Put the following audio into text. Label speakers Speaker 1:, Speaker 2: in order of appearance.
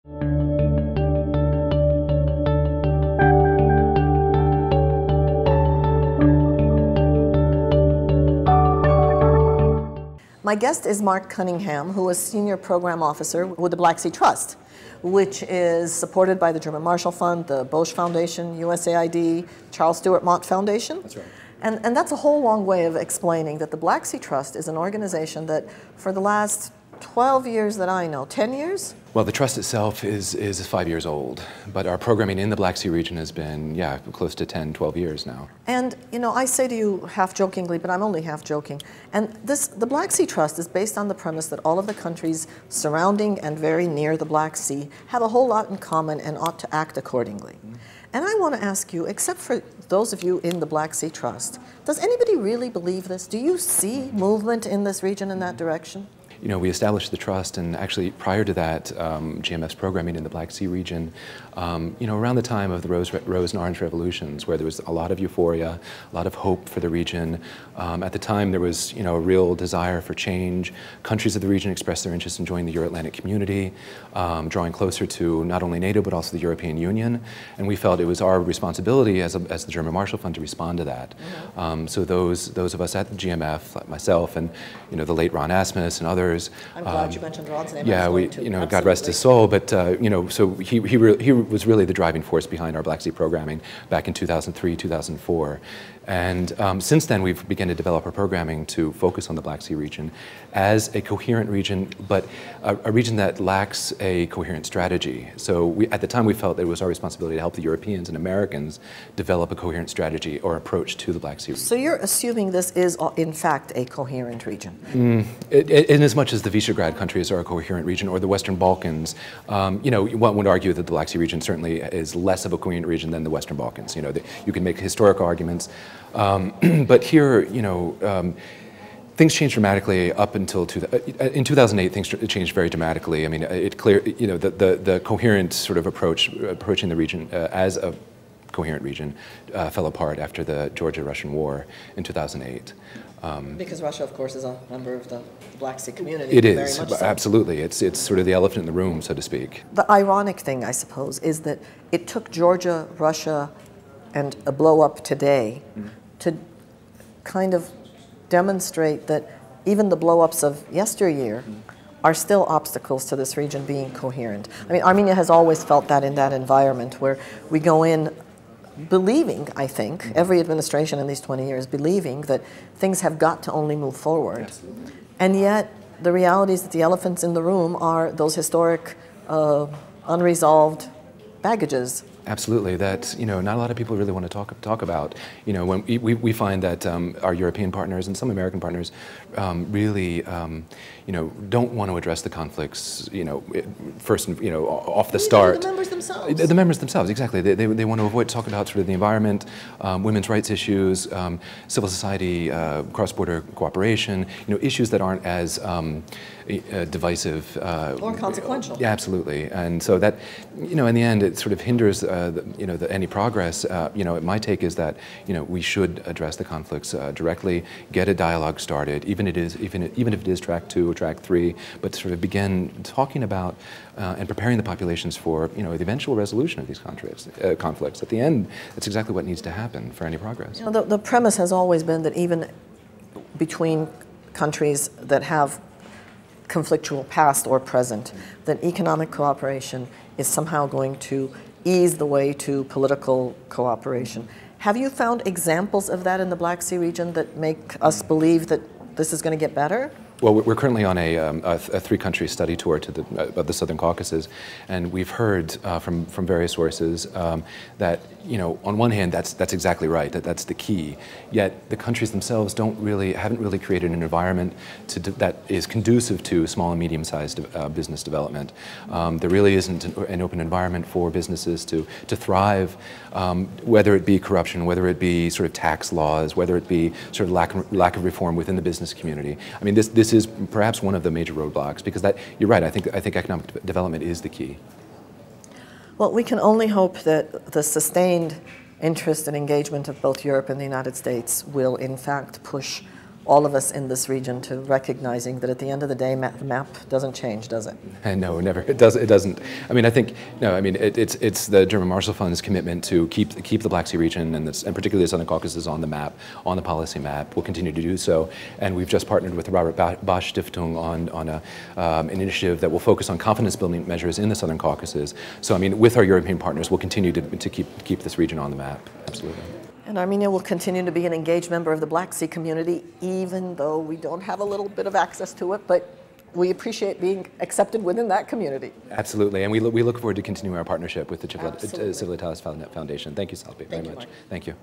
Speaker 1: My guest is Mark Cunningham, who is Senior Program Officer with the Black Sea Trust, which is supported by the German Marshall Fund, the Bosch Foundation, USAID, Charles Stewart Mott Foundation.
Speaker 2: That's right.
Speaker 1: And that's a whole long way of explaining that the Black Sea Trust is an organization that for the last 12 years that I know, 10 years?
Speaker 2: Well, the trust itself is 5 years old, but our programming in the Black Sea region has been, yeah, close to 10, 12 years now.
Speaker 1: And, you know, I say to you half jokingly, but I'm only half joking, and the Black Sea Trust is based on the premise that all of the countries surrounding and very near the Black Sea have a whole lot in common and ought to act accordingly. And I want to ask you, except for those of you in the Black Sea Trust, does anybody really believe this? Do you see movement in this region in that direction?
Speaker 2: You know, we established the trust, and actually prior to that, GMF's programming in the Black Sea region, you know, around the time of the Rose and Orange revolutions, where there was a lot of euphoria, a lot of hope for the region. At the time, there was, you know, a real desire for change. Countries of the region expressed their interest in joining the Euro-Atlantic community, drawing closer to not only NATO, but also the European Union. And we felt it was our responsibility as the German Marshall Fund to respond to that. So those of us at the GMF, like myself, and, you know, the late Ron Asmus and others.
Speaker 1: I'm glad you mentioned Ron's name.
Speaker 2: Yeah, you know, absolutely. God rest his soul, but you know, so he was really the driving force behind our Black Sea programming back in 2003, 2004. And since then, we've begun to develop our programming to focus on the Black Sea region as a coherent region, but a region that lacks a coherent strategy. So at the time, we felt that it was our responsibility to help the Europeans and Americans develop a coherent strategy or approach to the Black Sea region.
Speaker 1: So you're assuming this is, in fact, a coherent region?
Speaker 2: In as much as the Visegrad countries are a coherent region, or the Western Balkans, you know, one would argue that the Black Sea region certainly is less of a coherent region than the Western Balkans. You know, you can make historical arguments. But here, you know, things changed dramatically up until in 2008. Things changed very dramatically. I mean, you know, the coherent sort of approaching the region as a coherent region fell apart after the Georgia-Russian War in 2008.
Speaker 1: Because Russia, of course, is a member of the Black Sea community.
Speaker 2: It is,
Speaker 1: very much so.
Speaker 2: Absolutely. It's sort of the elephant in the room, so to speak.
Speaker 1: The ironic thing, I suppose, is that it took Georgia, Russia, and a blow-up today to kind of demonstrate that even the blow-ups of yesteryear are still obstacles to this region being coherent. I mean, Armenia has always felt that in that environment where we go in believing, I think, every administration in these 20 years, believing that things have got to only move forward.
Speaker 2: Absolutely.
Speaker 1: And yet, the reality is that the elephants in the room are those historic, unresolved baggages.
Speaker 2: Absolutely. That, you know, not a lot of people really want to talk about. You know, when we find that our European partners and some American partners really, you know, don't want to address the conflicts, you know, first, you know, off the start.
Speaker 1: The members themselves.
Speaker 2: The members themselves, exactly. They want to avoid talking about sort of the environment, women's rights issues, civil society, cross-border cooperation, you know, issues that aren't as divisive.
Speaker 1: Or consequential.
Speaker 2: Yeah, absolutely. And so that, you know, in the end, it sort of hinders, you know, any progress. You know, my take is that, you know, we should address the conflicts directly, get a dialogue started, even if it is track 2 or track 3, but sort of begin talking about and preparing the populations for, you know, the eventual resolution of these conflicts. At the end, that's exactly what needs to happen for any progress.
Speaker 1: You know, the premise has always been that even between countries that have conflictual past or present, that economic cooperation is somehow going to ease the way to political cooperation. Have you found examples of that in the Black Sea region that make us believe that this is going to get better?
Speaker 2: Well, we're currently on a 3-country study tour to the Southern Caucasus, and we've heard from various sources that, you know, on one hand, that's exactly right, that's the key. Yet the countries themselves haven't really created an environment that is conducive to small and medium-sized business development. There really isn't an open environment for businesses to thrive, whether it be corruption, whether it be sort of tax laws, whether it be sort of lack of reform within the business community. I mean, this is perhaps one of the major roadblocks, because you're right, I think economic development is the key.
Speaker 1: Well, we can only hope that the sustained interest and engagement of both Europe and the United States will in fact push all of us in this region to recognizing that at the end of the day, the map doesn't change, does it?
Speaker 2: And no, never. It does. It doesn't. I mean, I think no. I mean, it's the German Marshall Fund's commitment to keep the Black Sea region and particularly the Southern Caucasus on the map, on the policy map. We'll continue to do so. And we've just partnered with the Robert Bosch Stiftung on an initiative that will focus on confidence building measures in the Southern Caucasus. So I mean, with our European partners, we'll continue to keep this region on the map. Absolutely.
Speaker 1: And Armenia will continue to be an engaged member of the Black Sea community, even though we don't have a little bit of access to it, but we appreciate being accepted within that community.
Speaker 2: Absolutely, and we look forward to continuing our partnership with the Civilitas Foundation. Thank you, Salpi, very much.
Speaker 1: Mike.
Speaker 2: Thank you.